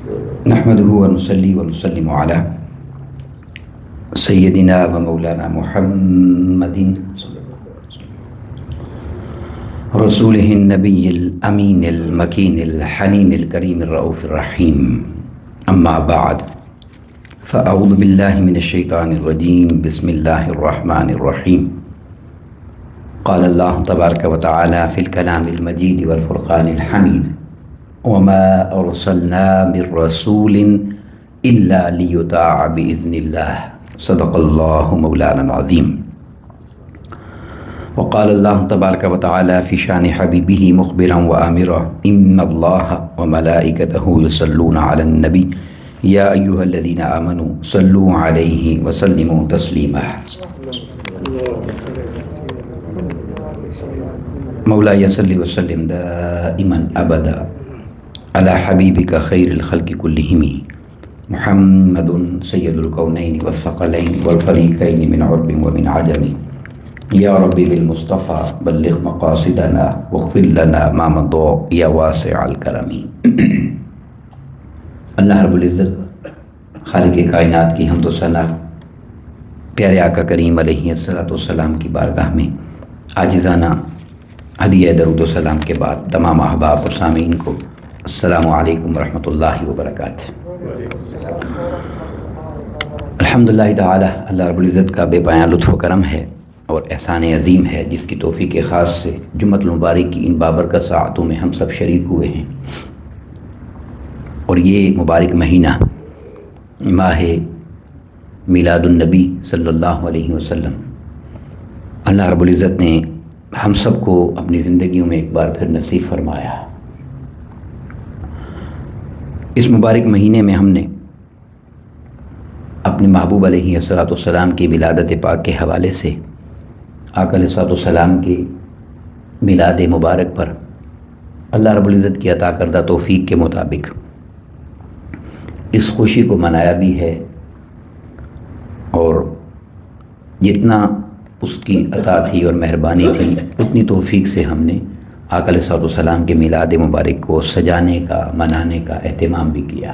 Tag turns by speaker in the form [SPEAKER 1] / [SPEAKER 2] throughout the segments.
[SPEAKER 1] نحمده ونصلي ونسلم على سيدنا ومولانا محمد رسوله النبي الأمين المكين الحنين الكريم الرؤوف الرحيم. أما بعد، فأعوذ بالله من الشيطان الرجيم. بسم الله الرحمن الرحيم. قال الله تبارك وتعالى في الكلام المجيد والفرقان الحميد: وما أرسلنا من رسول إلا ليطاع بإذن الله. صدق الله مولانا العظيم. وقال الله تبارك وتعالى في شان حبيبه مخبرا وآمرا: إن الله وملائكته يصلون على النبي يا أيها الذين آمنوا صلوا عليه وسلموا تسليما. مولاي صل وسلم دائما أبدا على حبيبك خير الخلق كلهم محمد سيد الكونين والثقلين والفريقين من عرب ومن عجم. یا ربی بالمصطفیٰ بلغ مقاصدنا واغفر لنا ما مضى یا واسع الکرم. اللہ رب العزت خالق کائنات کی حمد و ثنا پیارے آقا کریم علیہ الصلوۃ والسلام کی بارگاہ میں عاجزانہ ہدیہ درود و سلام کے بعد تمام احباب اور سامعین کو السلام علیکم ورحمۃ اللہ وبرکاتہ. الحمدللہ تعالی اللہ رب العزت کا بے پایاں لطف و کرم ہے اور احسان عظیم ہے، جس کی توفیق خاص سے جمعۃ المبارک کی ان بابرکت ساعتوں میں ہم سب شریک ہوئے ہیں. اور یہ مبارک مہینہ ماہ میلاد النبی صلی اللہ علیہ وسلم اللہ رب العزت نے ہم سب کو اپنی زندگیوں میں ایک بار پھر نصیب فرمایا. اس مبارک مہینے میں ہم نے اپنے محبوب علیہ الصلوۃ والسلام کی ولادت پاک کے حوالے سے آقا علیہ الصلوۃ والسلام کی میلاد مبارک پر اللہ رب العزت کی عطا کردہ توفیق کے مطابق اس خوشی کو منایا بھی ہے، اور جتنا اس کی عطا تھی اور مہربانی تھی اتنی توفیق سے ہم نے آقا علیہ الصلوۃ والسلام کے میلاد مبارک کو سجانے کا، منانے کا اہتمام بھی کیا.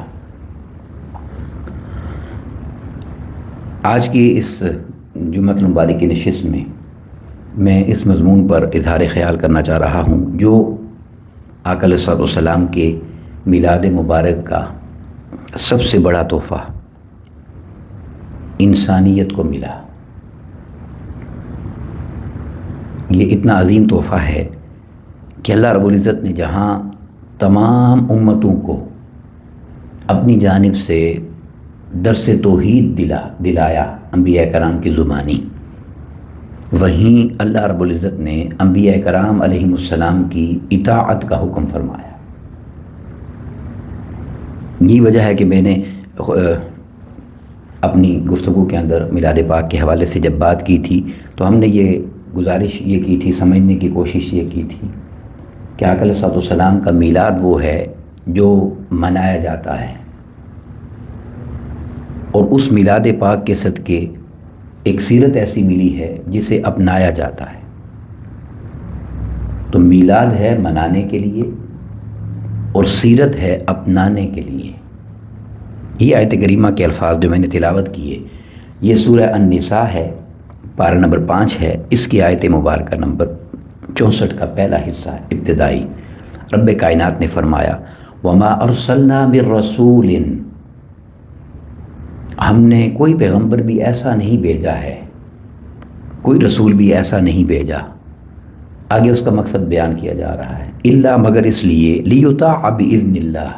[SPEAKER 1] آج کی اس جمعۃ المبارک کی نشست میں اس مضمون پر اظہار خیال کرنا چاہ رہا ہوں جو آقا علیہ الصلوۃ والسلام کے میلاد مبارک کا سب سے بڑا تحفہ انسانیت کو ملا. یہ اتنا عظیم تحفہ ہے کہ اللہ رب العزت نے جہاں تمام امتوں کو اپنی جانب سے درس توحید دلایا انبیاء کرام کی زبانی، وہیں اللہ رب العزت نے انبیاء کرام علیہم السلام کی اطاعت کا حکم فرمایا. یہ وجہ ہے کہ میں نے اپنی گفتگو کے اندر میلاد پاک کے حوالے سے جب بات کی تھی تو ہم نے یہ گزارش یہ کی تھی، سمجھنے کی کوشش یہ کی تھی کہ آقا علیہ الصلوۃ والسلام کا میلاد وہ ہے جو منایا جاتا ہے، اور اس میلاد پاک کے صدقے ایک سیرت ایسی ملی ہے جسے اپنایا جاتا ہے. تو میلاد ہے منانے کے لیے اور سیرت ہے اپنانے کے لیے. یہ آیت کریمہ کے الفاظ جو میں نے تلاوت کیے یہ سورہ النساء ہے، پارہ نمبر 5 ہے. اس کی آیت مبارکہ نمبر 64 کا پہلا حصہ ہے ابتدائی. رب کائنات نے فرمایا: وما ارسلنا من رسول، ہم نے کوئی پیغمبر بھی ایسا نہیں بھیجا ہے، کوئی رسول بھی ایسا نہیں بھیجا. آگے اس کا مقصد بیان کیا جا رہا ہے، الا مگر اس لیے لیطاع باذن اللہ،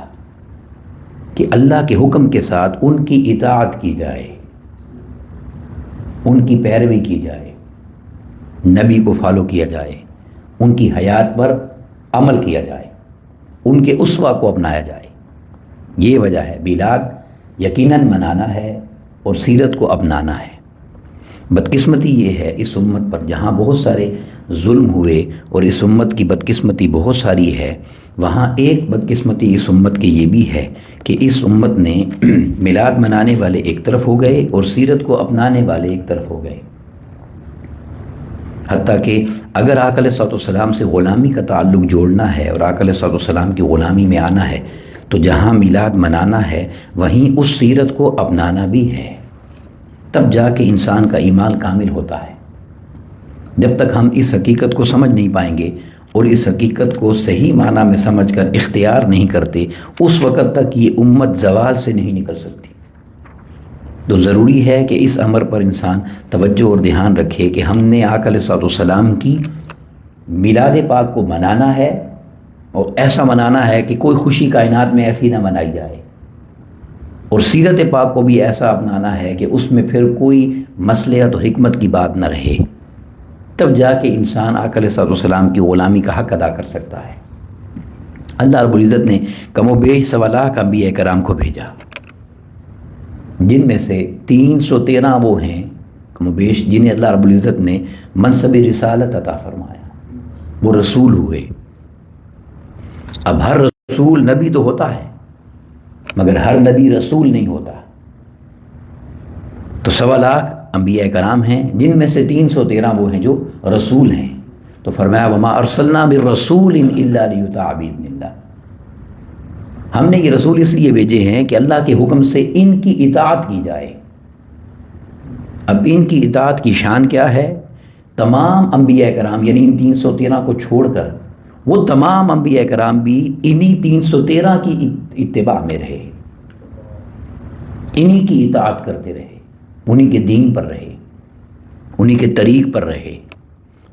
[SPEAKER 1] کہ اللہ کے حکم کے ساتھ ان کی اطاعت کی جائے، ان کی پیروی کی جائے، نبی کو فالو کیا جائے، ان کی حیات پر عمل کیا جائے، ان کے اسوہ کو اپنایا جائے. یہ وجہ ہے میلاد یقیناً منانا ہے اور سیرت کو اپنانا ہے. بدقسمتی یہ ہے اس امت پر جہاں بہت سارے ظلم ہوئے اور اس امت کی بدقسمتی بہت ساری ہے، وہاں ایک بدقسمتی اس امت کی یہ بھی ہے کہ اس امت نے میلاد منانے والے ایک طرف ہو گئے اور سیرت کو اپنانے والے ایک طرف ہو گئے. حتیٰ کہ اگر آقا علیہ الصلوۃ والسلام سے غلامی کا تعلق جوڑنا ہے اور آقا علیہ الصلوۃ والسلام کی غلامی میں آنا ہے تو جہاں میلاد منانا ہے وہیں اس سیرت کو اپنانا بھی ہے، تب جا کے انسان کا ایمان کامل ہوتا ہے۔ جب تک ہم اس حقیقت کو سمجھ نہیں پائیں گے اور اس حقیقت کو صحیح معنی میں سمجھ کر اختیار نہیں کرتے، اس وقت تک یہ امت زوال سے نہیں نکل سکتی۔ تو ضروری ہے کہ اس امر پر انسان توجہ اور دھیان رکھے کہ ہم نے آقا علیہ الصلوۃ والسلام کی میلاد پاک کو منانا ہے، اور ایسا منانا ہے کہ کوئی خوشی کائنات میں ایسی نہ منائی جائے، اور سیرت پاک کو بھی ایسا اپنانا ہے کہ اس میں پھر کوئی مصلحت و حکمت کی بات نہ رہے، تب جا کے انسان آقا علیہ الصلوۃ والسلام کی غلامی کا حق ادا کر سکتا ہے۔ اللہ رب العزت نے کم و بیش 1.25 لاکھ انبیاء کرام کو بھیجا، جن میں سے 313 وہ ہیں کم و بیش جنہیں اللہ رب العزت نے منصب رسالت عطا فرمایا، وہ رسول ہوئے۔ اب ہر رسول نبی تو ہوتا ہے مگر ہر نبی رسول نہیں ہوتا، تو 1.25 لاکھ انبیاء کرام ہیں، جن میں سے 313 وہ ہیں جو رسول ہیں۔ تو فرمایا وما ارسلنا بالرسول الا لیطاع باذن اللہ، ہم نے یہ رسول اس لیے بھیجے ہیں کہ اللہ کے حکم سے ان کی اطاعت کی جائے۔ اب ان کی اطاعت کی شان کیا ہے؟ تمام انبیاء کرام یعنی ان 313 کو چھوڑ کر وہ تمام انبیاء کرام بھی انہی 313 کی اتباع میں رہے، انہی کی اطاعت کرتے رہے، انہی کے دین پر رہے، انہی کے طریق پر رہے۔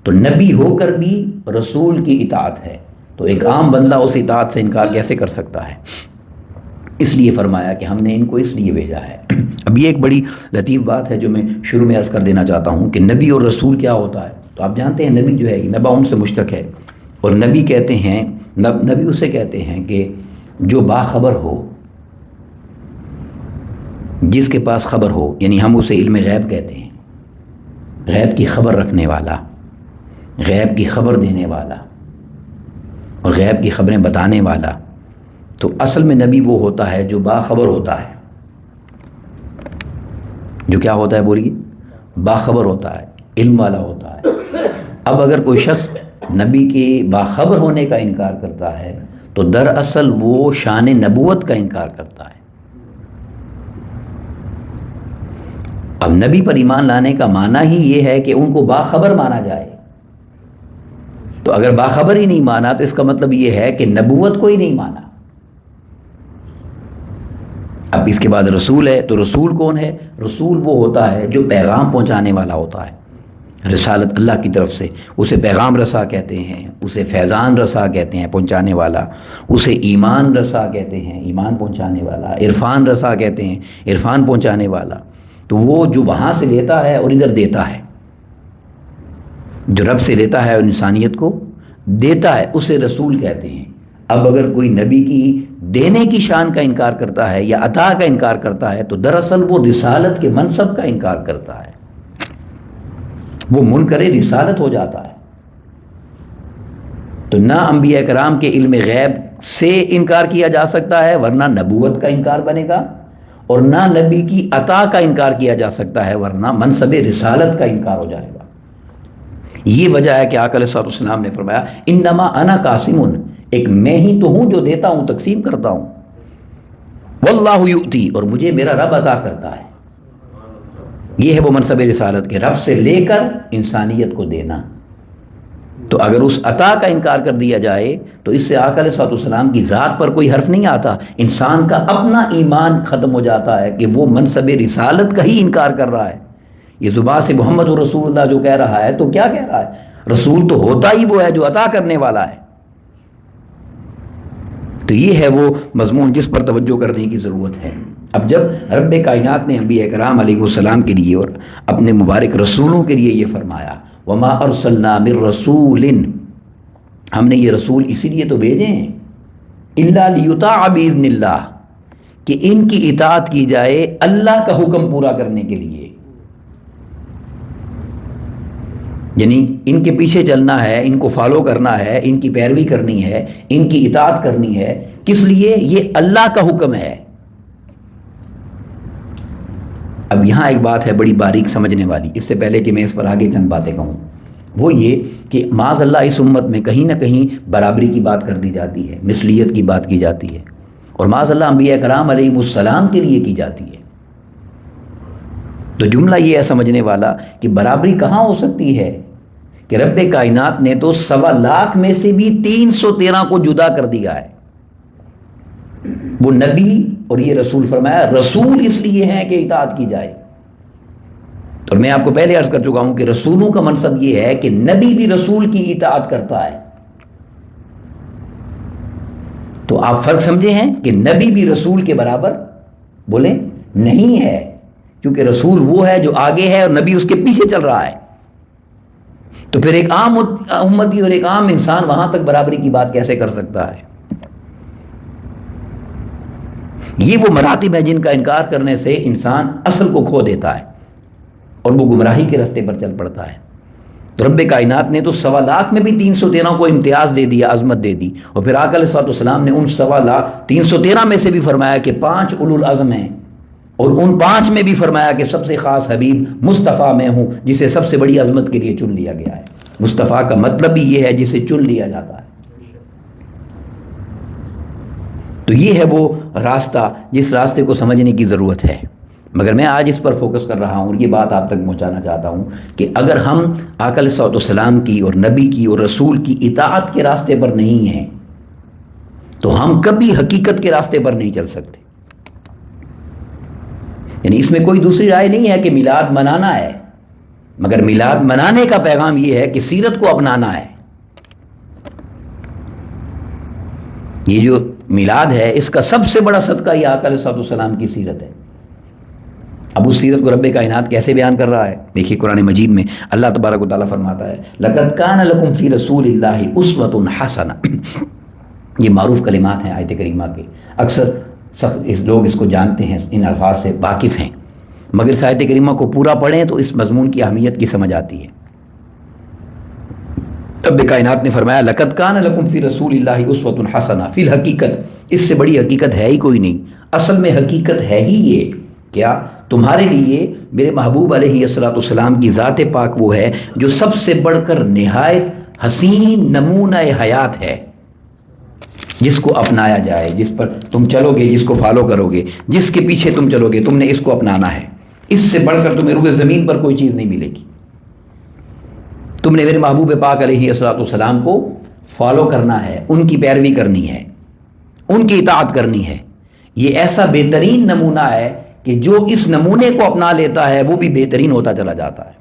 [SPEAKER 1] تو نبی ہو کر بھی رسول کی اطاعت ہے، تو ایک عام بندہ اس اطاعت سے انکار کیسے کر سکتا ہے؟ اس لیے فرمایا کہ ہم نے ان کو اس لیے بھیجا ہے۔ اب یہ ایک بڑی لطیف بات ہے جو میں شروع میں عرض کر دینا چاہتا ہوں کہ نبی اور رسول کیا ہوتا ہے۔ تو آپ جانتے ہیں نبی جو ہے نبا سے مشتق ہے، اور نبی کہتے ہیں نبی اسے کہتے ہیں کہ جو باخبر ہو، جس کے پاس خبر ہو، یعنی ہم اسے علم غیب کہتے ہیں، غیب کی خبر رکھنے والا، غیب کی خبر دینے والا اور غیب کی خبریں بتانے والا۔ تو اصل میں نبی وہ ہوتا ہے جو باخبر ہوتا ہے، جو کیا ہوتا ہے بولیے؟ باخبر ہوتا ہے، علم والا ہوتا ہے۔ اب اگر کوئی شخص نبی کے باخبر ہونے کا انکار کرتا ہے تو دراصل وہ شان نبوت کا انکار کرتا ہے۔ اب نبی پر ایمان لانے کا معنی ہی یہ ہے کہ ان کو باخبر مانا جائے، تو اگر باخبر ہی نہیں مانا تو اس کا مطلب یہ ہے کہ نبوت کو ہی نہیں مانا۔ اب اس کے بعد رسول ہے، تو رسول کون ہے؟ رسول وہ ہوتا ہے جو پیغام پہنچانے والا ہوتا ہے، رسالت اللہ کی طرف سے، اسے پیغام رسا کہتے ہیں، اسے فیضان رسا کہتے ہیں پہنچانے والا، اسے ایمان رسا کہتے ہیں ایمان پہنچانے والا، عرفان رسا کہتے ہیں عرفان پہنچانے والا۔ تو وہ جو وہاں سے لیتا ہے اور ادھر دیتا ہے، جو رب سے لیتا ہے اور انسانیت کو دیتا ہے، اسے رسول کہتے ہیں۔ اب اگر کوئی نبی کی دینے کی شان کا انکار کرتا ہے یا عطا کا انکار کرتا ہے تو دراصل وہ رسالت کے منصب کا انکار کرتا ہے، وہ منکر رسالت ہو جاتا ہے۔ تو نہ انبیاء کرام کے علم غیب سے انکار کیا جا سکتا ہے ورنہ نبوت کا انکار بنے گا، اور نہ نبی کی عطا کا انکار کیا جا سکتا ہے ورنہ منصب رسالت کا انکار ہو جائے گا۔ یہ وجہ ہے کہ آقا علیہ الصلوۃ والسلام نے فرمایا انما انا قاسم، ایک میں ہی تو ہوں جو دیتا ہوں، تقسیم کرتا ہوں، واللہ یؤتی، اور مجھے میرا رب عطا کرتا ہے۔ یہ ہے وہ منصب رسالت کے رب سے لے کر انسانیت کو دینا۔ تو اگر اس عطا کا انکار کر دیا جائے تو اس سے آقا علیہ الصلوۃ والسلام کی ذات پر کوئی حرف نہیں آتا، انسان کا اپنا ایمان ختم ہو جاتا ہے کہ وہ منصب رسالت کا ہی انکار کر رہا ہے۔ یہ زبان سے محمد رسول اللہ جو کہہ رہا ہے تو کیا کہہ رہا ہے؟ رسول تو ہوتا ہی وہ ہے جو عطا کرنے والا ہے۔ تو یہ ہے وہ مضمون جس پر توجہ کرنے کی ضرورت ہے۔ اب جب رب کائنات نے انبیاء کرام علیہ السلام کے لیے اور اپنے مبارک رسولوں کے لیے یہ فرمایا وما ارسلنا من رسول، ہم نے یہ رسول اسی لیے تو بھیجے ہیں الا لیطاع باذن اللہ، کہ ان کی اطاعت کی جائے اللہ کا حکم پورا کرنے کے لیے، یعنی ان کے پیچھے چلنا ہے، ان کو فالو کرنا ہے، ان کی پیروی کرنی ہے، ان کی اطاعت کرنی ہے۔ کس لیے؟ یہ اللہ کا حکم ہے۔ اب یہاں ایک بات ہے بڑی باریک سمجھنے والی، اس سے پہلے کہ میں اس پر آگے چند باتیں کہوں، وہ یہ کہ معاذ اللہ اس امت میں کہیں نہ کہیں برابری کی بات کر دی جاتی ہے، مثلیت کی بات کی جاتی ہے، اور معاذ اللہ انبیاء کرام علیہم السلام کے لیے کی جاتی ہے. تو جملہ یہ ہے سمجھنے والا کہ برابری کہاں ہو سکتی ہے کہ رب کائنات نے تو 1.25 میں سے بھی 313 کو جدا کر دیا ہے. وہ نبی اور یہ رسول، فرمایا رسول اس لیے ہیں کہ اطاعت کی جائے. اور میں آپ کو پہلے عرض کر چکا ہوں کہ رسولوں کا منصب یہ ہے کہ نبی بھی رسول کی اطاعت کرتا ہے. تو آپ فرق سمجھے ہیں کہ نبی بھی رسول کے برابر بولے نہیں ہے، کیونکہ رسول وہ ہے جو آگے ہے اور نبی اس کے پیچھے چل رہا ہے. تو پھر ایک عام امتی اور ایک عام انسان وہاں تک برابری کی بات کیسے کر سکتا ہے؟ یہ وہ مراتب ہے جن کا انکار کرنے سے انسان اصل کو کھو دیتا ہے اور وہ گمراہی کے راستے پر چل پڑتا ہے. تو رب کائنات نے تو 1.25 میں بھی 313 کو امتیاز دے دیا، عظمت دے دی. اور پھر آقا علیہ الصلوۃ والسلام نے ان 313 میں سے بھی فرمایا کہ 5 اولو العزم ہیں، اور ان 5 میں بھی فرمایا کہ سب سے خاص حبیب مصطفیٰ میں ہوں، جسے سب سے بڑی عظمت کے لیے چن لیا گیا ہے. مصطفیٰ کا مطلب بھی یہ ہے جسے چن لیا جاتا ہے. تو یہ ہے وہ راستہ جس راستے کو سمجھنے کی ضرورت ہے. مگر میں آج اس پر فوکس کر رہا ہوں اور یہ بات آپ تک پہنچانا چاہتا ہوں کہ اگر ہم آقا علیہ الصلوۃ والسلام کی اور نبی کی اور رسول کی اطاعت کے راستے پر نہیں ہیں تو ہم کبھی حقیقت کے راستے پر نہیں چل سکتے. یعنی اس میں کوئی دوسری رائے نہیں ہے کہ میلاد منانا ہے، مگر میلاد منانے کا پیغام یہ ہے کہ سیرت کو اپنانا ہے. یہ جو میلاد ہے اس کا سب سے بڑا صدقہ یہ آقا علیہ الصلوۃ والسلام کی سیرت ہے. اب اس سیرت کو رب کائنات کیسے بیان کر رہا ہے؟ دیکھیے قرآن مجید میں اللہ تبارک و تعالیٰ فرماتا ہے لَقَدْ كَانَ لَكُمْ فِي رَسُولِ اللَّهِ أُسْوَةٌ حَسَنَةٌ. یہ معروف کلمات ہیں آیت کریمہ کے، اکثر لوگ اس کو جانتے ہیں، ان الفاظ سے واقف ہیں، مگر اس آیت کریمہ کو پورا پڑھیں تو اس مضمون کی اہمیت کی سمجھ آتی ہے. رب کائنات نے فرمایا لَقَدْ كَانَ لَكُمْ فِي رَسُولِ اللَّهِ أُسْوَةٌ حَسَنَةٌ. فی الحقیقت اس سے بڑی حقیقت ہے ہی کوئی نہیں. اصل میں حقیقت ہے ہی یہ کیا تمہارے لیے میرے محبوب علیہ الصلوۃ والسلام کی ذات پاک وہ ہے جو سب سے بڑھ کر نہایت حسین نمونہ حیات ہے، جس کو اپنایا جائے، جس پر تم چلو گے، جس کو فالو کرو گے، جس کے پیچھے تم چلو گے، تم نے اس کو اپنانا ہے. اس سے بڑھ کر تمہیں روئے زمین پر کوئی چیز نہیں ملے گی. تم نے میرے محبوب پاک علیہ الصلوۃ والسلام کو فالو کرنا ہے، ان کی پیروی کرنی ہے، ان کی اطاعت کرنی ہے. یہ ایسا بہترین نمونہ ہے کہ جو اس نمونے کو اپنا لیتا ہے وہ بھی بہترین ہوتا چلا جاتا ہے.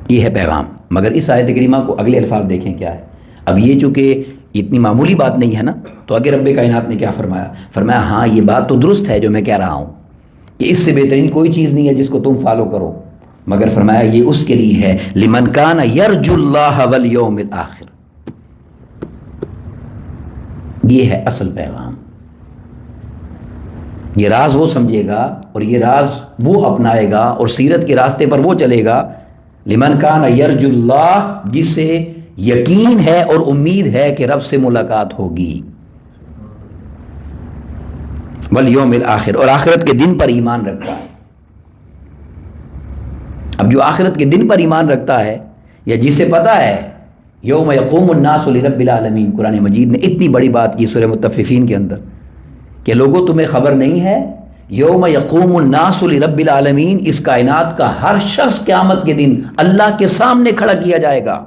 [SPEAKER 1] یہ ہے پیغام. مگر اس آیت کریمہ کو اگلے الفاظ دیکھیں کیا ہے. اب یہ چونکہ اتنی معمولی بات نہیں ہے نا، تو آگے رب کائنات نے کیا فرمایا؟ فرمایا ہاں یہ بات تو درست ہے جو میں کہہ رہا ہوں کہ اس سے بہترین کوئی چیز نہیں ہے جس کو تم فالو کرو، مگر فرمایا یہ اس کے لیے ہے لمن کان یرجو اللہ والیوم الآخر. یہ ہے اصل پیغام. یہ راز وہ سمجھے گا اور یہ راز وہ اپنائے گا اور سیرت کے راستے پر وہ چلے گا لمن کان یرجو اللہ، جسے یقین ہے اور امید ہے کہ رب سے ملاقات ہوگی، والیوم الآخر، اور آخرت کے دن پر ایمان رکھتا ہے. اب جو آخرت کے دن پر ایمان رکھتا ہے یا جسے پتا ہے یوم یقوم الناس لرب العالمین، قرآن مجید نے اتنی بڑی بات کی سورہ مطففین کے اندر کہ لوگوں تمہیں خبر نہیں ہے یوم یقوم الناس لرب العالمین، اس کائنات کا ہر شخص قیامت کے دن اللہ کے سامنے کھڑا کیا جائے گا،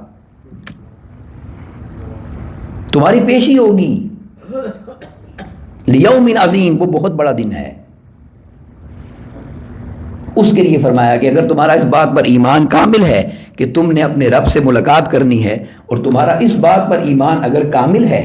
[SPEAKER 1] تمہاری پیشی ہوگی. لیوم عظیم، وہ بہت بڑا دن ہے. اس کے لیے فرمایا کہ اگر تمہارا اس بات پر ایمان کامل ہے کہ تم نے اپنے رب سے ملاقات کرنی ہے، اور تمہارا اس بات پر ایمان اگر کامل ہے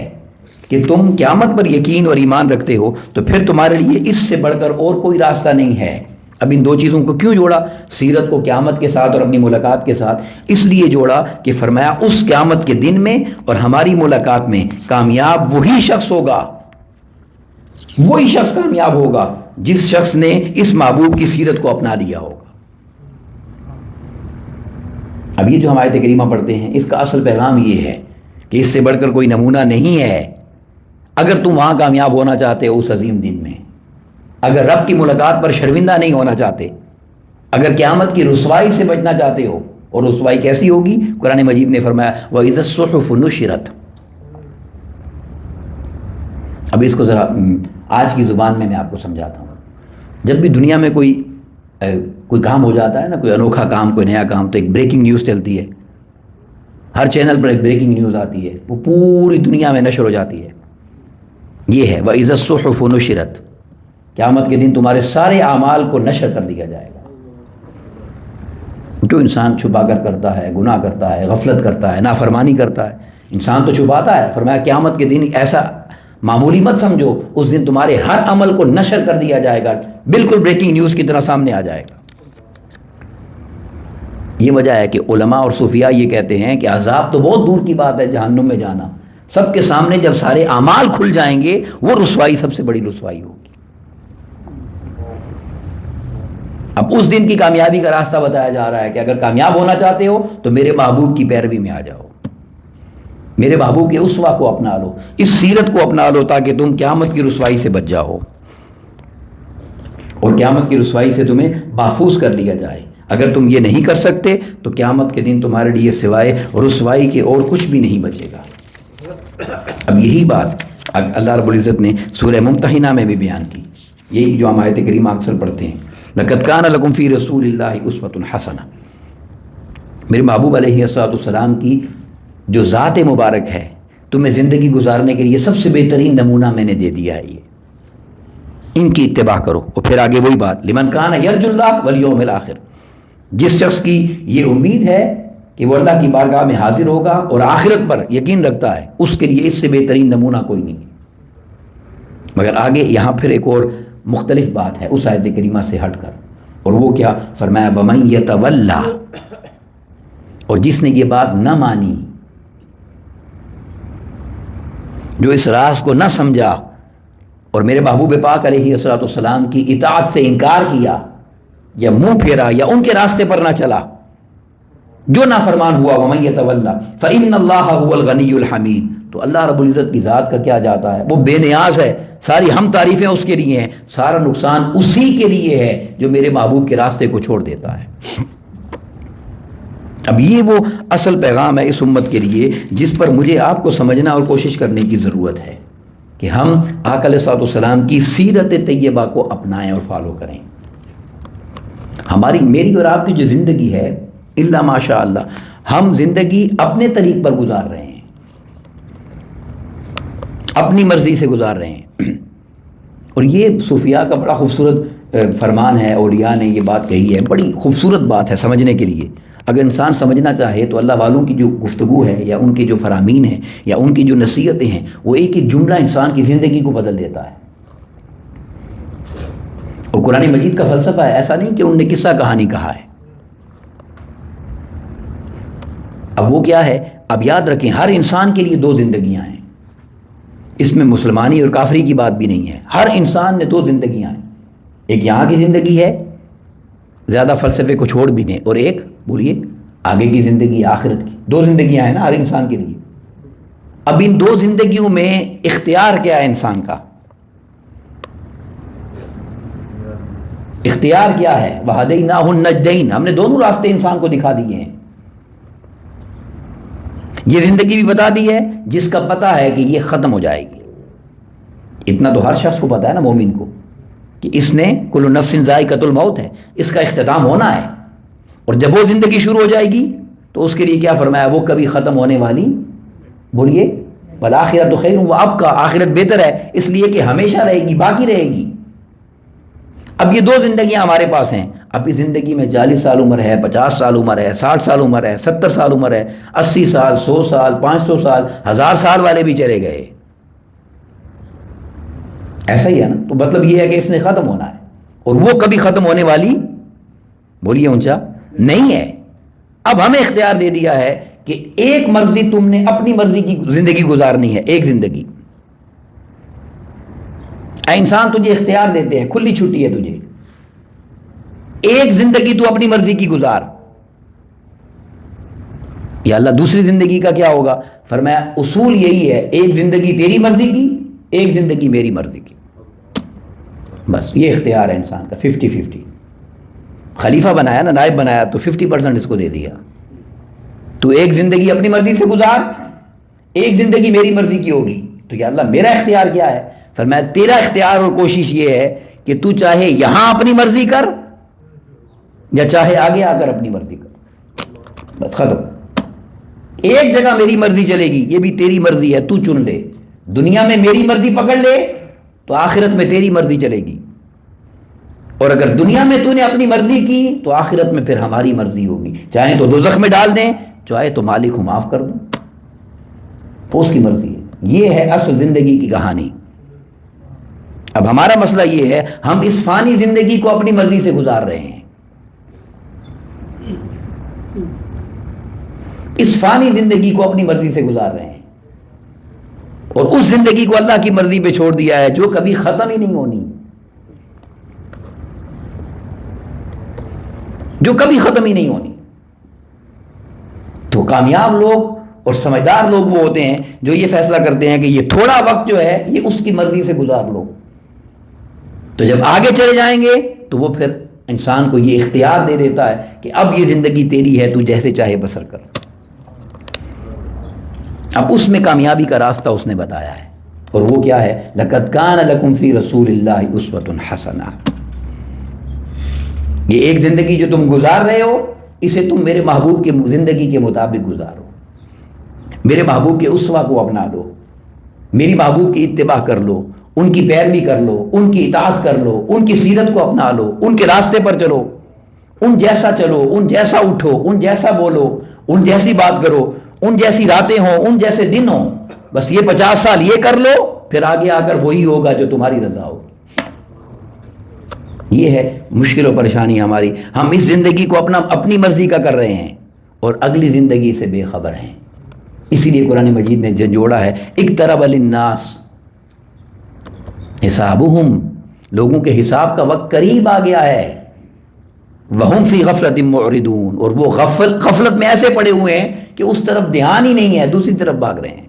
[SPEAKER 1] کہ تم قیامت پر یقین اور ایمان رکھتے ہو، تو پھر تمہارے لیے اس سے بڑھ کر اور کوئی راستہ نہیں ہے. اب ان دو چیزوں کو کیوں جوڑا؟ سیرت کو قیامت کے ساتھ اور اپنی ملاقات کے ساتھ اس لیے جوڑا کہ فرمایا اس قیامت کے دن میں اور ہماری ملاقات میں کامیاب وہی شخص ہوگا، وہی شخص کامیاب ہوگا جس شخص نے اس محبوب کی سیرت کو اپنا لیا ہوگا. اب یہ جو ہم آیت کریمہ پڑھتے ہیں اس کا اصل پیغام یہ ہے کہ اس سے بڑھ کر کوئی نمونہ نہیں ہے. اگر تم وہاں کامیاب ہونا چاہتے ہو اس عظیم دن میں، اگر رب کی ملاقات پر شرمندہ نہیں ہونا چاہتے، اگر قیامت کی رسوائی سے بچنا چاہتے ہو، اور رسوائی کیسی ہوگی؟ قرآن مجید نے فرمایا وَإِذَا الصُّحُفُ نُشِرَتْ، اب اس کو ذرا آج کی زبان میں آپ کو سمجھاتا ہوں. جب بھی دنیا میں کوئی کام ہو جاتا ہے نا، کوئی انوکھا کام، کوئی نیا کام، تو ایک بریکنگ نیوز چلتی ہے. ہر چینل پر ایک بریکنگ نیوز آتی ہے، وہ پوری دنیا میں نشر ہو جاتی ہے. یہ ہے وَإِذَا الصُّحُفُ نُشِرَتْ، قیامت کے دن تمہارے سارے اعمال کو نشر کر دیا جائے گا. جو انسان چھپا کر کرتا ہے، گناہ کرتا ہے، غفلت کرتا ہے، نافرمانی کرتا ہے، انسان تو چھپاتا ہے. فرمایا قیامت کے دن ایسا معمولی مت سمجھو، اس دن تمہارے ہر عمل کو نشر کر دیا جائے گا، بالکل بریکنگ نیوز کی طرح سامنے آ جائے گا. یہ وجہ ہے کہ علماء اور صوفیاء یہ کہتے ہیں کہ عذاب تو بہت دور کی بات ہے، جہنم میں جانا سب کے سامنے جب سارے اعمال کھل جائیں گے، وہ رسوائی سب سے بڑی رسوائی ہوگی. اب اس دن کی کامیابی کا راستہ بتایا جا رہا ہے کہ اگر کامیاب ہونا چاہتے ہو تو میرے محبوب کی پیروی میں آ جاؤ، میرے محبوب کے اسوہ کو اپنا لو، اس سیرت کو اپنا لو، تاکہ تم قیامت کی رسوائی سے بچ جاؤ اور قیامت کی رسوائی سے تمہیں محفوظ کر لیا جائے. اگر تم یہ نہیں کر سکتے تو قیامت کے دن تمہارے لیے سوائے رسوائی کے اور کچھ بھی نہیں بچے گا. اب یہی بات اللہ رب العزت نے سورہ ممتحنہ میں بھی بیان کی. یہی جو ہم آیت کریمہ اکثر پڑھتے ہیں، لَقَدْ كَانَ لَكُمْ فِي رَسُولِ اللَّهِ أُسْوَةٌ حَسَنَةٌ. میرے محبوب علیہ السلام کی جو ذات مبارک ہے، تمہیں زندگی گزارنے کے لیے سب سے بہترین نمونہ میں نے دے دیا ہے. یہ ان کی اتباع کرو. اور پھر آگے وہی بات، لمن کان یرجو اللہ والیوم الآخر، جس شخص کی یہ امید ہے کہ وہ اللہ کی بارگاہ میں حاضر ہوگا اور آخرت پر یقین رکھتا ہے، اس کے لیے اس سے بہترین نمونہ کوئی نہیں. مگر آگے یہاں پھر ایک اور مختلف بات ہے اس آیت کریمہ سے ہٹ کر، اور وہ کیا فرمایا، وَمَن یتولی، اور جس نے یہ بات نہ مانی، جو اس راز کو نہ سمجھا اور میرے محبوب پاک علیہ السلام کی اطاعت سے انکار کیا یا منہ پھیرا یا ان کے راستے پر نہ چلا، جو نافرمان ہوا، وَمَن یتولی فَإِنَّ اللَّهَ هُوَ الْغَنِيُّ الْحَمِيدُ، تو اللہ رب العزت کی ذات کا کیا جاتا ہے، وہ بے نیاز ہے، ساری ہم تعریفیں اس کے لیے ہیں، سارا نقصان اسی کے لیے ہے جو میرے محبوب کے راستے کو چھوڑ دیتا ہے. اب یہ وہ اصل پیغام ہے اس امت کے لیے جس پر مجھے آپ کو سمجھنا اور کوشش کرنے کی ضرورت ہے کہ ہم آقا علیہ السلام کی سیرت طیبہ کو اپنائیں اور فالو کریں. میری اور آپ کی جو زندگی ہے، الا ماشاء اللہ، ہم زندگی اپنے طریق پر گزار رہے ہیں، اپنی مرضی سے گزار رہے ہیں. اور یہ صوفیاء کا بڑا خوبصورت فرمان ہے، اولیاء نے یہ بات کہی ہے، بڑی خوبصورت بات ہے سمجھنے کے لیے. اگر انسان سمجھنا چاہے تو اللہ والوں کی جو گفتگو ہے یا ان کے جو فرامین ہیں یا ان کی جو نصیحتیں ہیں، وہ ایک ایک جملہ انسان کی زندگی کو بدل دیتا ہے. اور قرآن مجید کا فلسفہ ہے، ایسا نہیں کہ ان نے قصہ کہانی کہا ہے. اب وہ کیا ہے، اب یاد رکھیں ہر انسان کے لیے دو زندگیاں ہیں، اس میں مسلمانی اور کافری کی بات بھی نہیں ہے. ہر انسان نے دو زندگیاں ہیں، ایک یہاں کی زندگی ہے، زیادہ فلسفے کو چھوڑ بھی دیں، اور ایک بولیے آگے کی زندگی، آخرت کی. دو زندگیاں ہیں نا ہر انسان کے لیے. اب ان دو زندگیوں میں اختیار کیا ہے انسان کا؟ اختیار کیا ہے؟ وَهَدَيْنَاهُ النَّجْدَيْنِ، ہم نے دونوں راستے انسان کو دکھا دیے ہیں. یہ زندگی بھی بتا دی ہے جس کا پتہ ہے کہ یہ ختم ہو جائے گی. اتنا تو ہر شخص کو پتا ہے نا، مومن کو، کہ اس نے کل نفس ذائقۃ الموت ہے، اس کا اختتام ہونا ہے. اور جب وہ زندگی شروع ہو جائے گی تو اس کے لیے کیا فرمایا، وہ کبھی ختم ہونے والی، بولیے والآخرۃ خیر وابقیٰ، آخرت بہتر ہے اس لیے کہ ہمیشہ رہے گی، باقی رہے گی. اب یہ دو زندگیاں ہمارے پاس ہیں. اب اس زندگی میں 40 سال عمر ہے، 50 سال عمر ہے، 60 سال عمر ہے، 70 سال عمر ہے، 80 سال، 100 سال، 500 سال، 1000 سال والے بھی چلے گئے. ایسا ہی ہے نا. تو مطلب یہ ہے کہ اس نے ختم ہونا ہے، اور وہ کبھی ختم ہونے والی، بولیے اونچا، نہیں ہے. اب ہمیں اختیار دے دیا ہے کہ ایک مرضی تم نے اپنی مرضی کی زندگی گزارنی ہے، ایک زندگی. اے انسان تجھے اختیار دیتے ہیں، کھلی چھٹی ہے تجھے، ایک زندگی تو اپنی مرضی کی گزار. یا اللہ دوسری زندگی کا کیا ہوگا؟ فرمایا اصول یہی ہے، ایک زندگی تیری مرضی کی، ایک زندگی میری مرضی کی. بس یہ اختیار ہے انسان کا، 50-50. خلیفہ بنایا نا، نائب بنایا تو 50% اس کو دے دیا. تو ایک زندگی اپنی مرضی سے گزار، ایک زندگی میری مرضی کی ہوگی. تو یا اللہ میرا اختیار کیا ہے؟ فرمایا تیرا اختیار اور کوشش یہ ہے کہ تو چاہے یہاں اپنی مرضی کر یا چاہے آگے آ کر اپنی مرضی کر، بس ختم۔ ایک جگہ میری مرضی چلے گی، یہ بھی تیری مرضی ہے، تو چن لے۔ دنیا میں میری مرضی پکڑ لے تو آخرت میں تیری مرضی چلے گی، اور اگر دنیا میں تو نے اپنی مرضی کی تو آخرت میں پھر ہماری مرضی ہوگی، چاہے تو دوزخ میں ڈال دیں، چاہے تو مالک کو معاف کر دوں، تو اس کی مرضی ہے۔ یہ ہے اصل زندگی کی کہانی۔ اب ہمارا مسئلہ یہ ہے، ہم اس فانی زندگی کو اپنی مرضی سے گزار رہے ہیں، اس فانی زندگی کو اپنی مرضی سے گزار رہے ہیں، اور اس زندگی کو اللہ کی مرضی پہ چھوڑ دیا ہے جو کبھی ختم ہی نہیں ہونی، جو کبھی ختم ہی نہیں ہونی۔ تو کامیاب لوگ اور سمجھدار لوگ وہ ہوتے ہیں جو یہ فیصلہ کرتے ہیں کہ یہ تھوڑا وقت جو ہے یہ اس کی مرضی سے گزار لو، تو جب آگے چلے جائیں گے تو وہ پھر انسان کو یہ اختیار دے دیتا ہے کہ اب یہ زندگی تیری ہے، تو جیسے چاہے بسر کر۔ اب اس میں کامیابی کا راستہ اس نے بتایا ہے، اور وہ کیا ہے؟ لَقَدْ كَانَ لَكُمْ فِي رَسُولِ اللَّهِ أُسْوَةٌ حَسَنَةٌ۔ یہ ایک زندگی جو تم گزار رہے ہو، اسے تم میرے محبوب کی زندگی کے مطابق گزارو، میرے محبوب کے اسوہ کو اپنا لو، میری محبوب کی اتباع کر لو، ان کی پیروی کر لو، ان کی اطاعت کر لو، ان کی سیرت کو اپنا لو، ان کے راستے پر چلو، ان جیسا چلو، ان جیسا اٹھو، ان جیسا بولو، ان جیسی بات کرو، ان جیسی راتیں ہوں، ان جیسے دن ہوں، بس یہ 50 سال یہ کر لو، پھر آگے آ کر وہی ہوگا جو تمہاری رضا ہوگی۔ یہ ہے مشکل و پریشانی ہماری، ہم اس زندگی کو اپنی مرضی کا کر رہے ہیں اور اگلی زندگی سے بے خبر ہیں۔ اسی لیے قرآن مجید نے جوڑا ہے، اقترب للناس حسابہم، لوگوں کے حساب کا وقت قریب آ گیا ہے، وہم فی غفلۃ معرضون، اور وہ غفلت میں ایسے پڑے ہوئے ہیں کہ اس طرف دھیان ہی نہیں ہے، دوسری طرف بھاگ رہے ہیں۔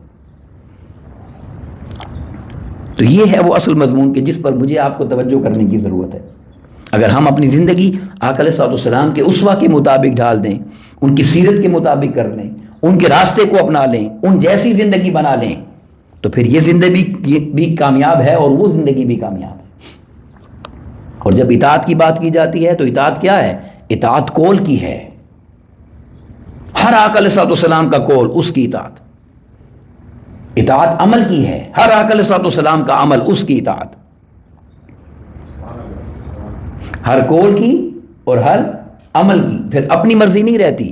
[SPEAKER 1] تو یہ ہے وہ اصل مضمون کہ جس پر مجھے آپ کو توجہ کرنے کی ضرورت ہے۔ اگر ہم اپنی زندگی آقا علیہ الصلوۃ والسلام کے اسوہ کے مطابق ڈال دیں، ان کی سیرت کے مطابق کر لیں، ان کے راستے کو اپنا لیں، ان جیسی زندگی بنا لیں، تو پھر یہ زندگی بھی کامیاب ہے اور وہ زندگی بھی کامیاب ہے۔ اور جب اطاعت کی بات کی جاتی ہے تو اطاعت کیا ہے؟ اطاعت قول کی ہے، ہر آقا علیہ الصلوۃ والسلام کا قول اس کی اطاعت، اطاعت عمل کی ہے، ہر آقا علیہ الصلوۃ والسلام کا عمل اس کی اطاعت، ہر قول کی اور ہر عمل کی، پھر اپنی مرضی نہیں رہتی۔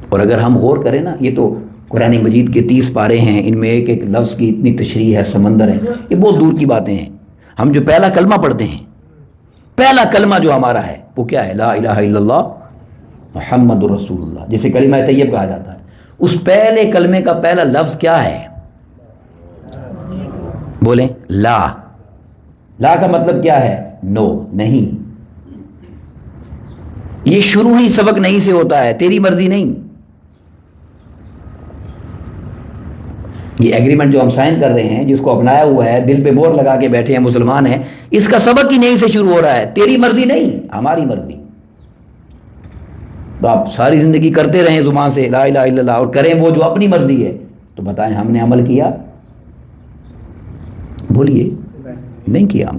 [SPEAKER 1] اور اگر ہم غور کریں نا، یہ تو قرآن مجید کے 30 پارے ہیں، ان میں ایک ایک لفظ کی اتنی تشریح ہے، سمندر ہے، یہ بہت دور کی باتیں ہیں۔ ہم جو پہلا کلمہ پڑھتے ہیں، پہلا کلمہ جو ہمارا ہے وہ کیا ہے؟ لا الہ الا اللہ محمد رسول اللہ، جسے کلمہ طیب کہا جاتا ہے۔ اس پہلے کلمے کا پہلا لفظ کیا ہے؟ بولیں لا۔ لا کا مطلب کیا ہے؟ نو، نہیں۔ یہ شروع ہی سبق نہیں سے ہوتا ہے، تیری مرضی نہیں۔ یہ ایگریمنٹ جو ہم سائن کر رہے ہیں، جس کو اپنایا ہوا ہے، دل پہ مور لگا کے بیٹھے ہیں، مسلمان ہیں، اس کا سبق ہی نہیں سے شروع ہو رہا ہے، تیری مرضی نہیں، ہماری مرضی۔ تو آپ ساری زندگی کرتے رہیں زبان سے لا الہ الا اللہ، اور کریں وہ جو اپنی مرضی ہے، تو بتائیں ہم نے عمل کیا؟ بولیے، نہیں کیا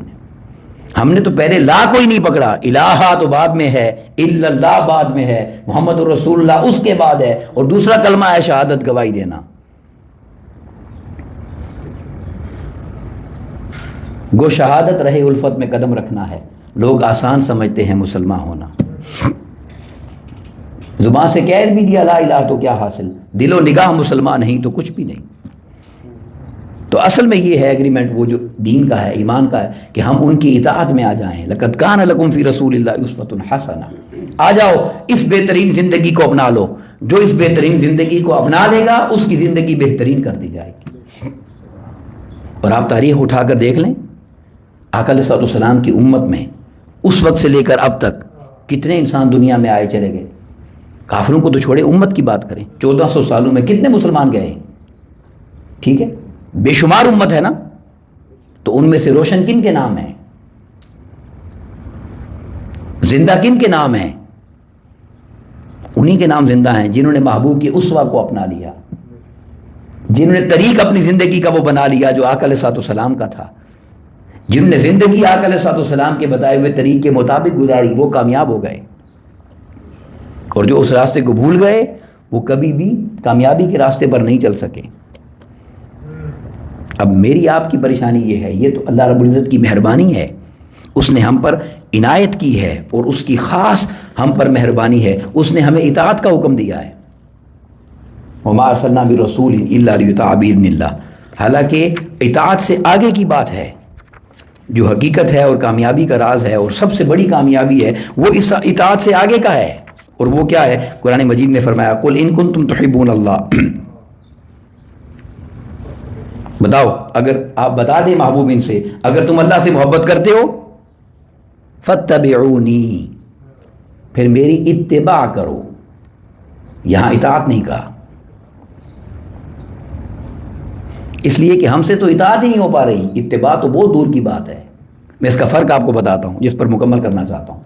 [SPEAKER 1] ہم نے تو پہلے لا کو ہی نہیں پکڑا، الہ تو بعد میں ہے، الا اللہ بعد میں ہے، محمد رسول اللہ اس کے بعد ہے، اور دوسرا کلمہ ہے شہادت، گواہی دینا۔ گو شہادت رہے الفت میں قدم رکھنا ہے، لوگ آسان سمجھتے ہیں مسلمان ہونا۔ زبان سے کہہ بھی دیا لا الہ تو کیا حاصل، دل و نگاہ مسلمان نہیں تو کچھ بھی نہیں۔ تو اصل میں یہ ہے ایگریمنٹ، وہ جو دین کا ہے، ایمان کا ہے، کہ ہم ان کی اطاعت میں آ جائیں۔ لقد کان لکم فی رسول اللہ اسوۃ حسنہ، آ جاؤ اس بہترین زندگی کو اپنا لو۔ جو اس بہترین زندگی کو اپنا لے گا اس کی زندگی بہترین کر دی جائے گی۔ اور آپ تاریخ اٹھا کر دیکھ لیں، آقا علیہ الصلوۃ والسلام کی امت میں اس وقت سے لے کر اب تک کتنے انسان دنیا میں آئے چلے گئے، کافروں کو تو چھوڑے، امت کی بات کریں، 1400 سالوں میں کتنے مسلمان گئے ہیں؟ ٹھیک ہے، بے شمار امت ہے نا، تو ان میں سے روشن کن کے نام ہیں؟ زندہ کن کے نام ہیں؟ انہی کے نام زندہ ہیں جنہوں نے محبوب کی اسوہ کو اپنا لیا، جنہوں نے طریق اپنی زندگی کا وہ بنا لیا جو آقا علیہ الصلوۃ والسلام کا تھا، جنہوں نے زندگی آقا علیہ الصلوۃ والسلام کے بتائے ہوئے طریق کے مطابق گزاری، وہ کامیاب ہو گئے، اور جو اس راستے کو بھول گئے وہ کبھی بھی کامیابی کے راستے پر نہیں چل سکے۔ اب میری آپ کی پریشانی یہ ہے، یہ تو اللہ رب العزت کی مہربانی ہے، اس نے ہم پر عنایت کی ہے، اور اس کی خاص ہم پر مہربانی ہے، اس نے ہمیں اطاعت کا حکم دیا ہے۔ وما ارسلنا برسول الا لیطاع باذن اللہ، حالانکہ اطاعت سے آگے کی بات ہے، جو حقیقت ہے اور کامیابی کا راز ہے اور سب سے بڑی کامیابی ہے، وہ اس اطاعت سے آگے کا ہے، اور وہ کیا ہے؟ قرآن مجید نے فرمایا قل ان کنتم تحبون اللہ، بتاؤ، اگر آپ بتا دیں محبوب ان سے، اگر تم اللہ سے محبت کرتے ہو فاتبعونی، پھر میری اتباع کرو، یہاں اطاعت نہیں کہا، اس لیے کہ ہم سے تو اطاعت ہی نہیں ہو پا رہی، اتباع تو بہت دور کی بات ہے۔ میں اس کا فرق آپ کو بتاتا ہوں جس پر مکمل کرنا چاہتا ہوں۔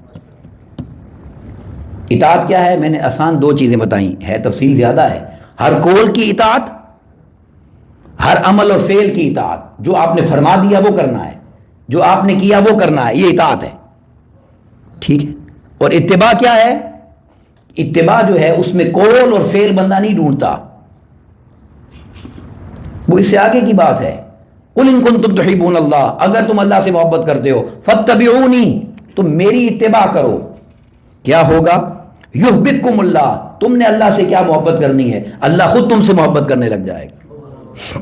[SPEAKER 1] اطاعت کیا ہے؟ میں نے آسان دو چیزیں بتائیں، ہے تفصیل زیادہ ہے۔ ہر قول کی اطاعت، ہر عمل اور فعل کی اطاعت، جو آپ نے فرما دیا وہ کرنا ہے، جو آپ نے کیا وہ کرنا ہے، یہ اطاعت ہے، ٹھیک ہے؟ اور اتباع کیا ہے؟ اتباع جو ہے اس میں قول اور فعل بندہ نہیں ڈھونڈتا، وہ اس سے آگے کی بات ہے۔ قل ان کنتم تحبون اللہ، اگر تم اللہ سے محبت کرتے ہو فاتبعونی، تم میری اتباع کرو، کیا ہوگا؟ یحببکم اللہ، تم نے اللہ سے کیا محبت کرنی ہے؟ اللہ خود تم سے محبت کرنے لگ جائے گا۔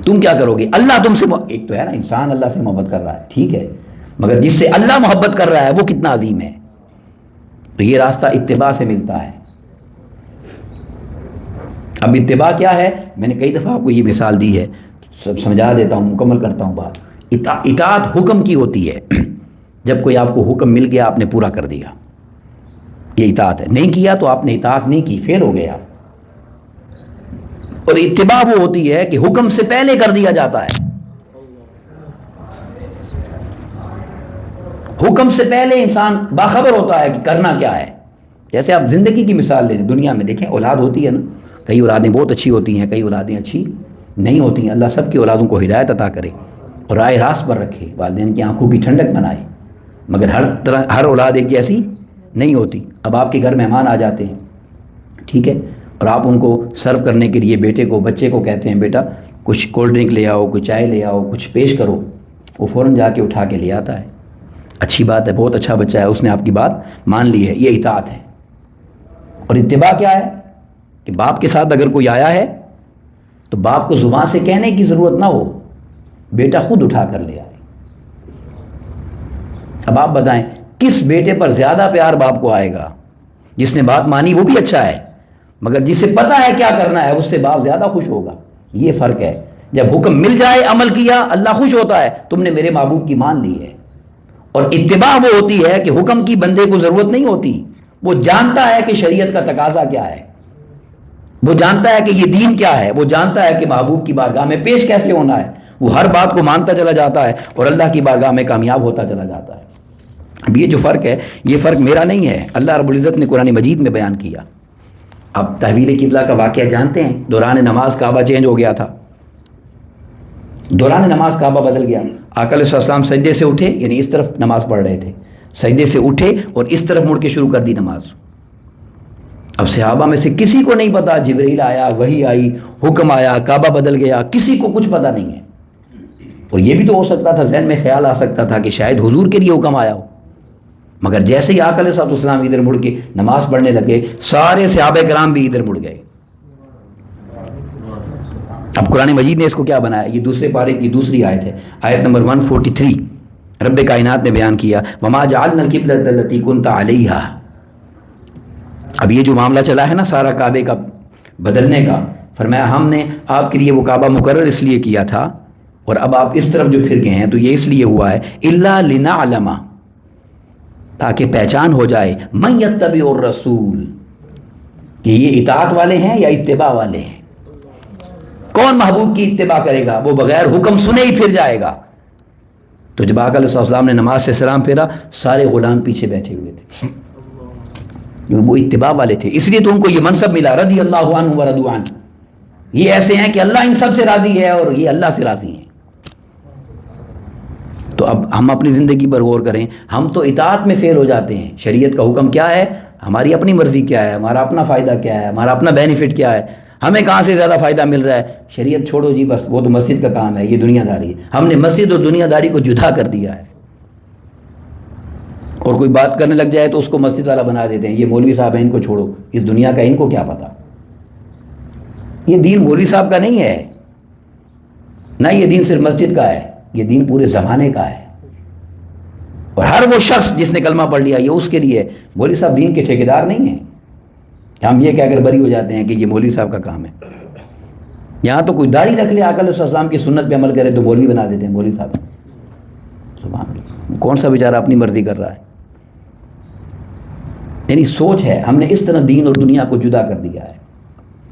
[SPEAKER 1] تم کیا کرو گے؟ اللہ تم سے ایک تو ہے نا، انسان اللہ سے محبت کر رہا ہے، ٹھیک ہے، مگر جس سے اللہ محبت کر رہا ہے وہ کتنا عظیم ہے، تو یہ راستہ اتباع سے ملتا ہے۔ اب اتباع کیا ہے؟ میں نے کئی دفعہ آپ کو یہ مثال دی ہے، سب سمجھا دیتا ہوں، مکمل کرتا ہوں بات۔ اطاعت حکم کی ہوتی ہے، جب کوئی آپ کو حکم مل گیا آپ نے پورا کر دیا، یہ اطاعت ہے۔ نہیں کیا تو آپ نے اطاعت نہیں کی، فیل ہو گیا۔ اور اتباع وہ ہوتی ہے کہ حکم سے پہلے کر دیا جاتا ہے، حکم سے پہلے انسان باخبر ہوتا ہے کہ کرنا کیا ہے۔ جیسے آپ زندگی کی مثال لیں، دنیا میں دیکھیں، اولاد ہوتی ہے نا، کئی اولادیں بہت اچھی ہوتی ہیں، کئی اولادیں اچھی نہیں ہوتی ہیں۔ اللہ سب کی اولادوں کو ہدایت عطا کرے اور رائے راست پر رکھے، والدین کی آنکھوں کی ٹھنڈک بنائے، مگر ہر اولاد ایک جیسی نہیں ہوتی۔ اب آپ کے گھر مہمان آ جاتے ہیں، ٹھیک ہے، اور آپ ان کو سرو کرنے کے لیے بیٹے کو، بچے کو کہتے ہیں بیٹا کچھ کولڈ ڈرنک لے آؤ، کچھ چائے لے آؤ، کچھ پیش کرو، وہ فوراً جا کے اٹھا کے لے آتا ہے۔ اچھی بات ہے، بہت اچھا بچہ ہے، اس نے آپ کی بات مان لی ہے، یہ اطاعت ہے۔ اور اتباع کیا ہے؟ کہ باپ کے ساتھ اگر کوئی آیا ہے تو باپ کو زبان سے کہنے کی ضرورت نہ ہو، بیٹا خود اٹھا کر لے آئے۔ اب آپ بتائیں کس بیٹے پر زیادہ پیار باپ کو آئے گا؟ جس نے بات مانی وہ بھی اچھا ہے، مگر جسے پتا ہے کیا کرنا ہے اس سے باپ زیادہ خوش ہوگا۔ یہ فرق ہے، جب حکم مل جائے عمل کیا اللہ خوش ہوتا ہے، تم نے میرے محبوب کی مان لی ہے۔ اور اتباع وہ ہوتی ہے کہ حکم کی بندے کو ضرورت نہیں ہوتی، وہ جانتا ہے کہ شریعت کا تقاضا کیا ہے، وہ جانتا ہے کہ یہ دین کیا ہے، وہ جانتا ہے کہ محبوب کی بارگاہ میں پیش کیسے ہونا ہے، وہ ہر بات کو مانتا چلا جاتا ہے اور اللہ کی بارگاہ میں کامیاب ہوتا چلا جاتا ہے۔ اب یہ جو فرق ہے، یہ فرق میرا نہیں ہے، اللہ رب العزت نے قرآن مجید میں بیان کیا۔ اب تحویل قبلہ کا واقعہ جانتے ہیں، دوران نماز کعبہ چینج ہو گیا تھا، دوران نماز کعبہ بدل گیا۔ آقا علیہ السلام سجدے سے اٹھے، یعنی اس طرف نماز پڑھ رہے تھے، سجدے سے اٹھے اور اس طرف مڑ کے شروع کر دی نماز۔ اب صحابہ میں سے کسی کو نہیں پتا، جبرائیل آیا، وحی آئی، حکم آیا، کعبہ بدل گیا، کسی کو کچھ پتا نہیں ہے۔ اور یہ بھی تو ہو سکتا تھا، ذہن میں خیال آ سکتا تھا کہ شاید حضور کے لیے حکم آیا ہو، مگر جیسے ہی آقا علیہ السلام ادھر مڑ کے نماز پڑھنے لگے، سارے صحابہ کرام بھی ادھر مڑ گئے۔ اب قرآن مجید نے اس کو کیا بنایا؟ یہ دوسرے پارے کی دوسری آیت ہے، آیت نمبر 143، رب کائنات نے بیان کیا وما جعلنا القبلۃ التي كنت عليها۔ اب یہ جو معاملہ چلا ہے نا سارا کعبے کا بدلنے کا، فرمایا ہم نے آپ کے لیے وہ کعبہ مقرر اس لیے کیا تھا، اور اب آپ اس طرف جو پھر گئے ہیں تو یہ اس لیے ہوا ہے الا لنعلم، تاکہ پہچان ہو جائے من یتبع الرسول، کہ یہ اطاعت والے ہیں یا اتباع والے ہیں۔ کون محبوب کی اتباع کرے گا؟ وہ بغیر حکم سنے ہی پھر جائے گا۔ تو جب آقا علیہ السلام نے نماز سے سلام پھیرا، سارے غلام پیچھے بیٹھے ہوئے تھے، وہ اتباع والے تھے، اس لیے تو ان کو یہ منصب ملا رضی اللہ عنہ ورضوا عنہ، یہ ایسے ہیں کہ اللہ ان سب سے راضی ہے اور یہ اللہ سے راضی ہیں. تو اب ہم اپنی زندگی پر غور کریں. ہم تو اطاعت میں فیل ہو جاتے ہیں. شریعت کا حکم کیا ہے, ہماری اپنی مرضی کیا ہے, ہمارا اپنا فائدہ کیا ہے, ہمارا اپنا بینیفٹ کیا ہے, ہمیں کہاں سے زیادہ فائدہ مل رہا ہے. شریعت چھوڑو جی, بس وہ تو مسجد کا کام ہے, یہ دنیا داری ہے. ہم نے مسجد اور دنیا داری کو جدا کر دیا ہے, اور کوئی بات کرنے لگ جائے تو اس کو مسجد والا بنا دیتے ہیں. یہ مولوی صاحب ہیں, ان کو چھوڑو, اس دنیا کا ان کو کیا پتا. یہ دین مولوی صاحب کا نہیں ہے, نہ یہ دین صرف مسجد کا ہے, یہ دین پورے زمانے کا ہے. اور ہر وہ شخص جس نے کلمہ پڑھ لیا یہ اس کے لیے. مولوی صاحب دین کے ٹھیکیدار نہیں ہیں. ہم یہ کہہ کر بری ہو جاتے ہیں کہ یہ مولوی صاحب کا کام ہے. یہاں تو کوئی داڑھی رکھ لے, آقا علیہ السلام کی سنت پہ عمل کرے تو مولوی بنا دیتے ہیں مولوی صاحب. سبحان اللہ, کون سا بیچارہ اپنی مرضی کر رہا ہے. یعنی سوچ ہے, ہم نے اس طرح دین اور دنیا کو جدا کر دیا ہے.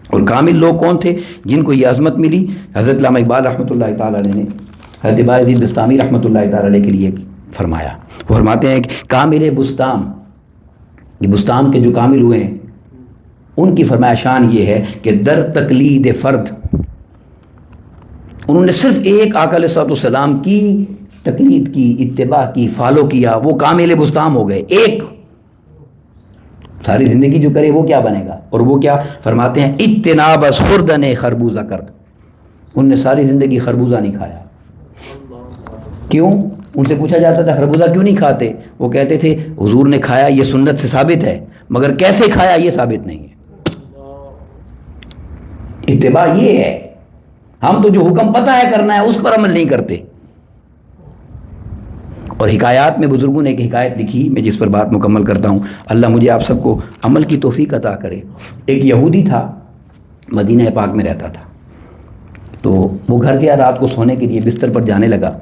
[SPEAKER 1] اور کامل لوگ کون تھے جن کو یہ عظمت ملی؟ حضرت علامہ اقبال رحمۃ اللہ تعالی علیہ نے حضرت باعزید بستامی رحمۃ اللہ تعالی علیہ کے لیے فرمایا. وہ فرماتے ہیں کہ کامل بستام, یہ بستام کے جو کامل ہوئے ہیں ان کی فرمایا شان یہ ہے کہ در تقلید فرد, انہوں نے صرف ایک آقا علیہ السلام کی تقلید کی, اتباع کی, فالو کیا, وہ کامل بستام ہو گئے. ایک ساری زندگی جو کرے وہ کیا بنے گا. اور وہ کیا فرماتے ہیں؟ اجتناب از خوردن خربوزہ کرد, انہوں نے ساری زندگی خربوزہ نہیں کھایا. کیوں؟ ان سے پوچھا جاتا تھا خربوزہ کیوں نہیں کھاتے, وہ کہتے تھے حضور نے کھایا یہ سنت سے ثابت ہے, مگر کیسے کھایا یہ ثابت نہیں ہے. اتباع یہ ہے, ہم تو جو حکم پتہ ہے کرنا ہے اس پر عمل نہیں کرتے. اور حکایات میں بزرگوں نے ایک حکایت لکھی, میں جس پر بات مکمل کرتا ہوں, اللہ مجھے آپ سب کو عمل کی توفیق عطا کرے. ایک یہودی تھا, مدینہ پاک میں رہتا تھا. تو وہ گھر گیا, رات کو سونے کے لیے بستر پر جانے لگا,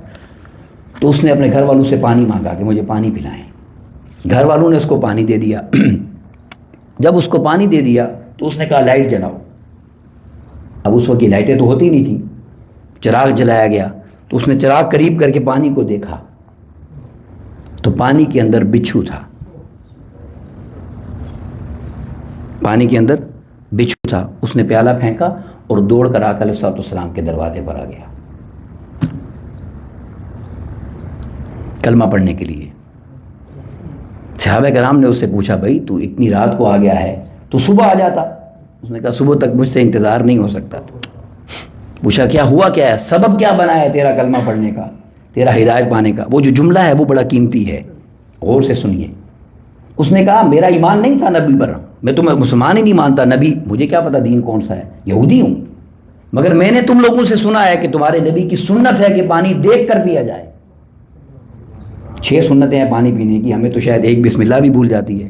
[SPEAKER 1] تو اس نے اپنے گھر والوں سے پانی مانگا کہ مجھے پانی پلائیں. گھر والوں نے اس کو پانی دے دیا. جب اس کو پانی دے دیا تو اس نے کہا لائٹ جلاؤ. اب اس وقت لائٹیں تو ہوتی نہیں تھیں, چراغ جلایا گیا. تو اس نے چراغ قریب کر کے پانی کو دیکھا تو پانی کے اندر بچھو تھا. پانی کے اندر بچھو تھا. اس نے پیالہ پھینکا اور دوڑ کر آقا علیہ السلام کے دروازے پر آ گیا کلمہ پڑھنے کے لیے. صحابہ کرام نے اس سے پوچھا بھائی تو اتنی رات کو آ گیا ہے, تو صبح آ جاتا. اس نے کہا صبح تک مجھ سے انتظار نہیں ہو سکتا تھا. پوچھا کیا ہوا, کیا ہے, سبب کیا بنا ہے تیرا کلمہ پڑھنے کا, تیرا ہدایت پانے کا؟ وہ جو جملہ ہے وہ بڑا قیمتی ہے, غور سے سنیے. اس نے کہا میرا ایمان نہیں تھا نبی پر, میں تو مسلمان ہی نہیں مانتا. نبی مجھے کیا پتا دین کون سا ہے, یہودی ہوں, مگر میں نے تم لوگوں سے سنا ہے کہ تمہارے نبی کی سنت ہے کہ پانی دیکھ کر پیا جائے. 6 سنتیں ہیں پانی پینے کی, ہمیں تو شاید ایک بسم اللہ بھی بھول جاتی ہے.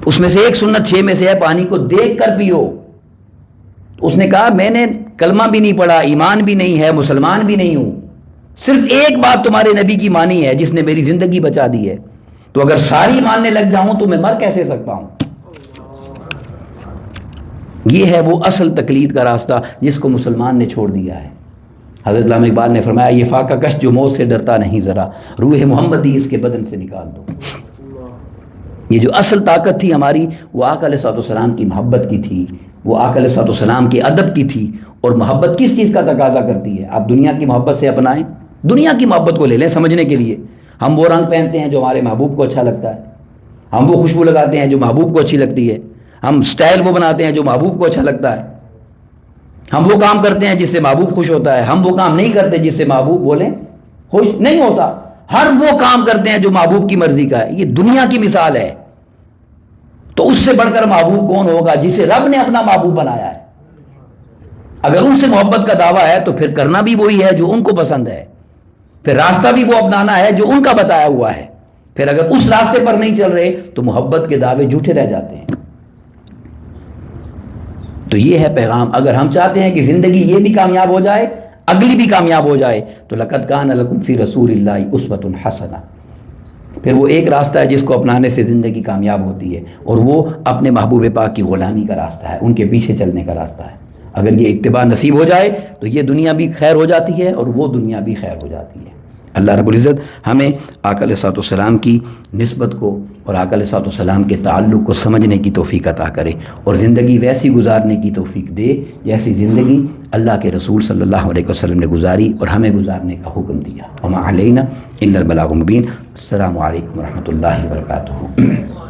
[SPEAKER 1] اس میں سے ایک سنت 6 میں سے ہے پانی کو دیکھ کر پیو. اس نے کہا میں نے کلمہ بھی نہیں پڑھا, ایمان بھی نہیں ہے, مسلمان بھی نہیں ہوں, صرف ایک بات تمہارے نبی کی مانی ہے جس نے میری زندگی بچا دی ہے. تو اگر ساری ماننے لگ جاؤں تو میں مر کیسے سکتا ہوں. یہ ہے وہ اصل تقلید کا راستہ جس کو مسلمان نے چھوڑ دیا ہے. حضرت علامہ اقبال نے فرمایا یہ فاقہ کش جو موت سے ڈرتا نہیں ذرا, روح محمدی اس کے بدن سے نکال دو. یہ جو اصل طاقت تھی ہماری وہ آقا علیہ السلام کی محبت کی تھی, وہ آقا علیہ السلام کے ادب کی تھی. اور محبت کس چیز کا تقاضا کرتی ہے؟ آپ دنیا کی محبت سے اپنائیں, دنیا کی محبت کو لے لیں سمجھنے کے لیے. ہم وہ رنگ پہنتے ہیں جو ہمارے محبوب کو اچھا لگتا ہے, ہم وہ خوشبو لگاتے ہیں جو محبوب کو اچھی لگتی ہے, ہم سٹائل وہ بناتے ہیں جو محبوب کو اچھا لگتا ہے, ہم وہ کام کرتے ہیں جس سے محبوب خوش ہوتا ہے, ہم وہ کام نہیں کرتے جس سے محبوب بولیں خوش نہیں ہوتا. ہر وہ کام کرتے ہیں جو محبوب کی مرضی کا ہے. یہ دنیا کی مثال ہے. تو اس سے بڑھ کر محبوب کون ہوگا جسے رب نے اپنا محبوب بنایا ہے. اگر ان سے محبت کا دعویٰ ہے تو پھر کرنا بھی وہی ہے جو ان کو پسند ہے, پھر راستہ بھی وہ اپنانا ہے جو ان کا بتایا ہوا ہے. پھر اگر اس راستے پر نہیں چل رہے تو محبت کے دعوے جھوٹے رہ جاتے ہیں. تو یہ ہے پیغام. اگر ہم چاہتے ہیں کہ زندگی یہ بھی کامیاب ہو جائے, اگلی بھی کامیاب ہو جائے, تو لقد کان لکم فی رسول اللہ اسوۃ حسنہ. پھر وہ ایک راستہ ہے جس کو اپنانے سے زندگی کامیاب ہوتی ہے, اور وہ اپنے محبوب پاک کی غلامی کا راستہ ہے, ان کے پیچھے چلنے کا راستہ ہے. اگر یہ اتباع نصیب ہو جائے تو یہ دنیا بھی خیر ہو جاتی ہے اور وہ دنیا بھی خیر ہو جاتی ہے. اللہ رب العزت ہمیں آقا علیہ الصلوۃ والسلام کی نسبت کو اور آقا علیہ الصلوۃ والسلام کے تعلق کو سمجھنے کی توفیق عطا کرے، اور زندگی ویسی گزارنے کی توفیق دے جیسی زندگی اللہ کے رسول صلی اللہ علیہ وسلم نے گزاری اور ہمیں گزارنے کا حکم دیا۔ وما علینا الا البلاغ المبین۔ السلام علیکم ورحمۃ اللہ وبرکاتہ۔